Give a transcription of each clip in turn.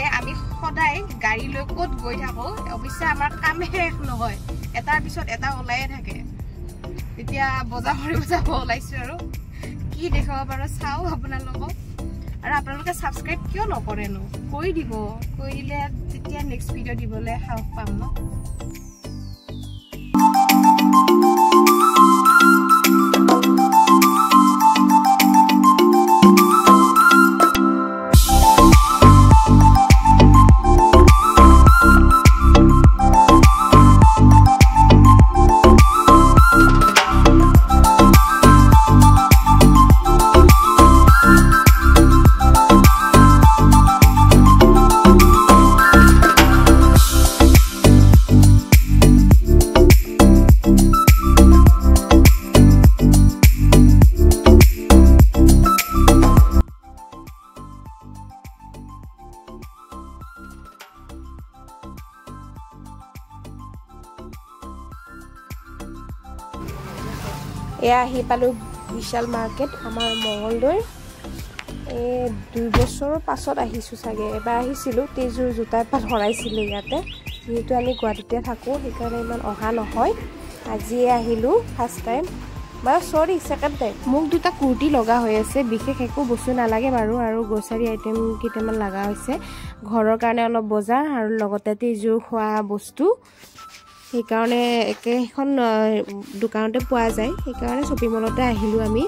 নহলে আমি সদায় গাড়ী লৈ কত গৈ থাকো অৱশ্যে আমাৰ কামে শেষ নহয় এটাৰ পিছত এটা ওলাইয়ে থাকে এতিয়া বজাৰ কৰিব যাব ওলাইছো আৰু কি দেখাব পাৰো চাও আপোনালোকক আৰু আপোনালোকে সাবস্ক্ৰাইব কিয় নকৰেনো কৰি দিব কৰি দিলে তেতিয়া নেক্সট ভিডিও দিবলৈ সাহস পাম ন এয়া আহি পালো বিশাল মাৰ্কেট আমাৰ মঙ্গলদৈ 2 বছৰৰ পাছত আহিছো সাগে এবাৰ আহিছিলো তেজুৰ জোতাৰ পাত হৰাইছিল ইয়াতে যেহেতু আমি গুৱাহাটীতে থাকো সেইকাৰণে ইমান অহা নহয় আজি আহিলো ফাৰ্স্ট টাইম বা সৰি সেকেন্ড টাইম মোক দুটা কুৰ্তি লগা হৈ আছে বিশেষ একো বস্তু নালাগে বাৰু আৰু গ্ৰসাৰী আইটেম কিটামান লগা হৈছে ঘৰৰ কাৰণে অলপ বজাৰ আৰু লগতে তেজুৰ খোৱা বস্তু সেইকাৰণে একেখন দোকানতে পোৱা যায় সেইকাৰণে শ্বপিং মলতে আহিলো আমি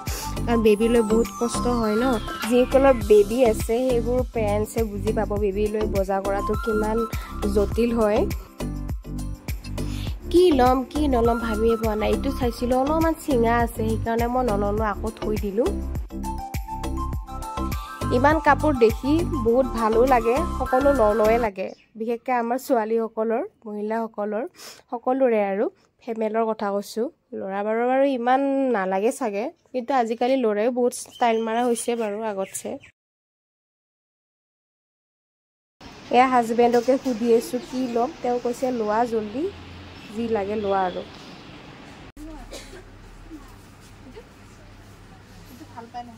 কাৰণ বেবি লৈ বহুত কষ্ট হয় ন যিসকলৰ বেবি আছে সেইবোৰ পেৰেন্টছে বুজি পাব বেবি লৈ বজাৰ কৰাটো কিমান জটিল হয় কি নলম ভাবিয়ে পোৱা নাই এইটো চাইছিলো অলপমান চিঙা আছে সেইকাৰণে মই নললো আকৌ থৈ দিলো ইমান কাপোৰ দেখি বহুত ভালো লাগে সকলো ললয়ে লাগে বিশেষকৈ আমাৰ ছোৱালীসকলৰ মহিলাসকলৰ সকলোৰে আৰু ফেমেলৰ কথা কৈছো লৰাবাৰৰ বাৰু ইমান নালাগে সাগে কিন্তু আজিকালি লৰাই বহুত ষ্টাইল মাৰা হৈছে বাৰু আগতছে এয়া হাজবেণ্ডকে সুধি আছো কি লম তেওঁ কৈছে লোৱা জলদি যি লাগে লোৱা আৰু ভাল পায় না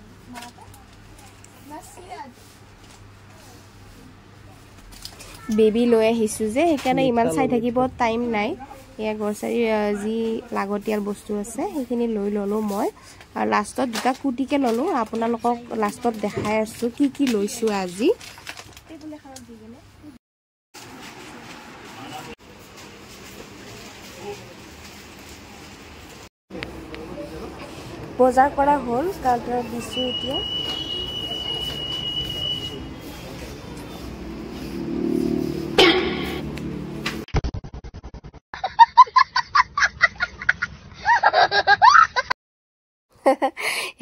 বেবি লৈ আহিছো যে সেইকাৰণে ইমান চাই থাকিব টাইম নাই এয়া গ্ৰসাৰী যি লাগতিয়াল বস্তু আছে সেইখিনি লৈ ললো মই আৰু লাষ্টত দুটা কুটিকে ললো আপোনালোকক লাষ্টত দেখাই আছো কি লৈছো আজি বজাৰ কৰা হ'ল কাউণ্টাৰত দিছো এতিয়া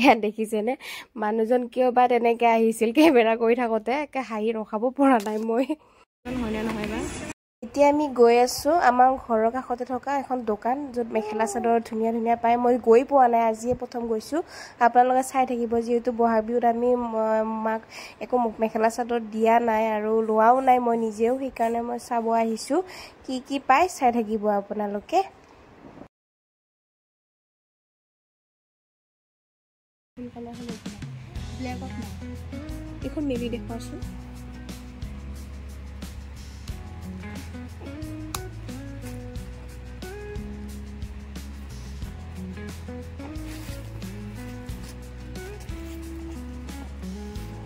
ইয়া দেখিছেনে মানুহজন কিয় বা তেনেকে আহিছিল কেমেৰা কৰি থাকোতে একে হাঁহি ৰখাব পৰা নাই মই হয়নে নহয় বা এতিয়া আমি গৈ আছো আমাৰ ঘৰৰ কাষতে থকা এখন দোকান য'ত মেখেলা চাদৰ ধুনীয়া ধুনীয়া পায় মই গৈ পোৱা নাই আজিয়ে প্ৰথম গৈছো আপোনালোকে চাই থাকিব যেহেতু বহাগ বিহুত আমি মাক একো মেখেলা চাদৰ দিয়া নাই আৰু লোৱাও নাই মই নিজেও সেইকাৰণে মই চাব আহিছো কি পায় চাই থাকিব আপোনালোকে এখন মেলি দেখুৱাছো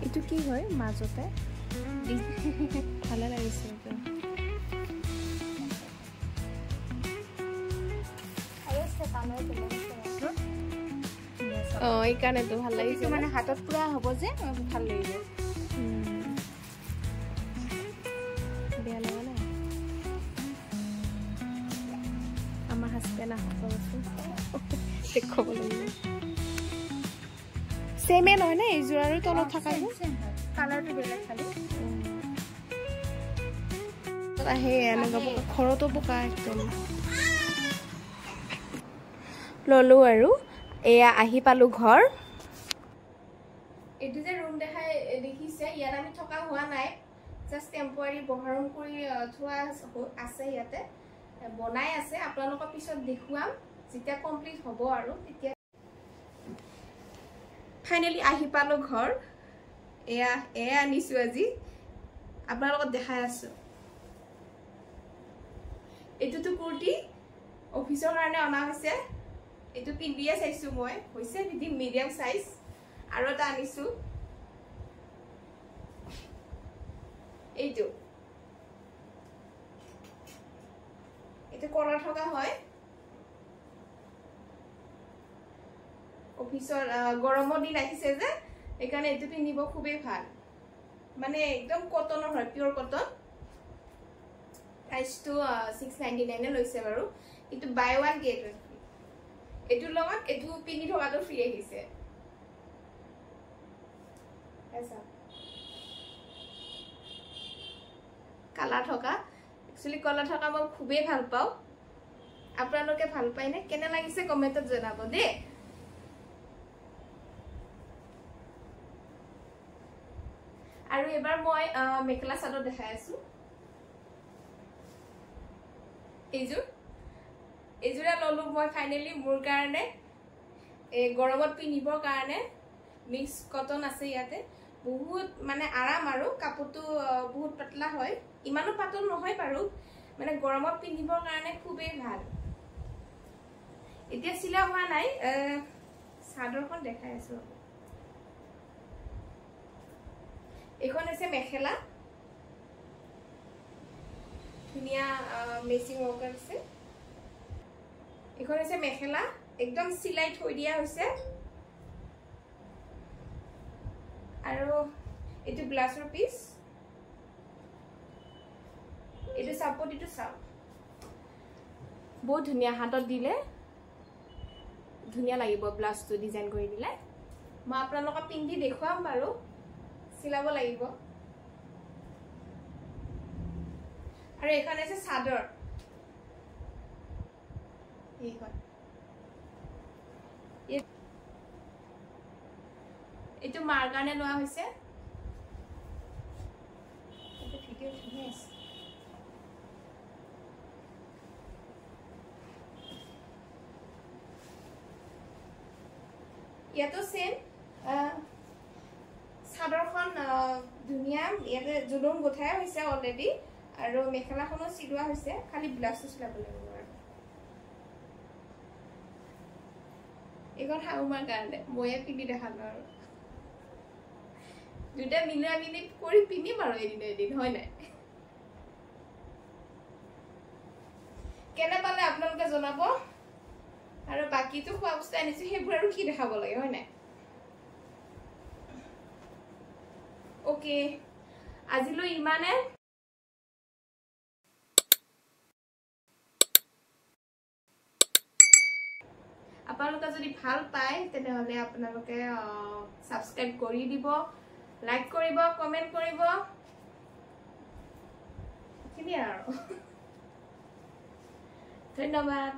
এইটো কি হয় মাজতে ভালে লাগিছে এইটো এই কাৰণে তো ভাল লাগিছে মানে হাতত পুৰা হ'ব যে ভাল লাগিব বেয়া লগা নাই আমাৰ হাজবেণ্ড দেখুৱাব লাগিব সেমে নহয় না এইযোৰ আৰু তলত থকা কালাৰটো বেলেগ খালি আহে এনেকুৱা ঘৰতো বোকা একদম ললো আৰু এয়া আহি পালো ঘৰ এটো যে ৰুম দেখিছে ইয়াত আমি থকা হোৱা নাই জাস্ট টেম্পোৰাৰি বহাৰম কৰি থোৱা আছে ইয়াতে বনাই আছে আপোনালোকৰ পিছত দেখুৱাম যেতিয়া কমপ্লিট হ'ব আৰু তেতিয়া ফাইনালি আহি পালো ঘৰ এয়া আনিছো আজি আপোনাৰ লগত দেখাই আছো এটোটো কুৰ্তি অফিসৰ কাৰণে অনা হৈছে এটো পিন্ধিয়ে চাইছো মই হৈছে মিডিয়াম সাইজ আৰু এটা আনিছো এইটো এটা কলাৰ থকা হয় অফিসৰ গৰমৰ দিন আহিছে যে এখানে এটো পিন্ধিব খুবই ভাল মানে একদম কটনৰ হয় পিওৰ কটন প্ৰাইস তো 699 এ লৈছে বাৰু এটো বাই ওয়ান গেট এটো লগত এটো পিন্ধি থকাটো ফ্ৰী আহিছে এসা কালাৰ থকা একচুয়ালি কালাৰ থকা মই খুবই ভাল পাও আপোনালোকে ভাল পায় নে কেনে লাগিছে কমেন্টত জনাব দে আৰু এবাৰ মই মেখেলা চাদৰ দেখাই আছো এজোৰা ললো মই ফাইনালি মোৰ কাৰণে গৰমত পিন্ধিবৰ কাৰণে মিক্স কটন আছে ইয়াতে বহুত মানে আৰাম আৰু কাপোৰটো বহুত পাতলা হয় ইমানো পাতল নহয় বাৰু মানে গৰমত পিন্ধিবৰ কাৰণে খুবই ভাল এতিয়া চিলা হোৱা নাই চাদৰখন দেখাই আছো এখন আছে মেখেলা ধুনিয়া মেচিং ওয়াৰ্ক আছে এখন আছে মেখেলা একদম সিলাই থৈ দিয়া হৈছে আৰু এটো ব্লাউজৰ পিস এটো সাপোর্ট এটো সাপ বহুত ধুনিয়া হাতত দিলে ধুনিয়া লাগিব ব্লাউজটো ডিজাইন কৰি দিলে মই আপোনালোকক পিন্ধি দেখুৱাম বাৰু সিলাব লাগিব আৰু এখানে আছে চাদৰ এইখন এটো মাৰ কাৰণে লোৱা হৈছে এটো ভিডিও ধুনীয়া আছে ইয়াতো সেম চাদৰখন ধুনিয়া ইয়াতে জুলুম গোঠাই হৈছে অলৰেডি আৰু মেখেলাখনো চিলোৱা হৈছে খালি ব্লাউজটো চিলাব লাগিব আৰু এখন হাউমাৰ কাৰণে ময়ে পিন্ধি দেখালো আৰু দুটা মিলা মিলি কৰি পিন্ধিম আৰু এদিন হয় নাই কেনে পালে আপোনালোকে জনাব আৰু বাকিটো খোৱা বস্তু আনিছো সেইবোৰ আৰু কি দেখাব লাগে হয় নাই ওকে আজিলৈ ইমানে আপোনালোকে যদি ভাল পায় তেনেহলে আপোনালোকে সাবস্ক্রাইব কৰি দিব লাইক কৰিব কমেন্ট কৰিব কি আৰু ধন্যবাদ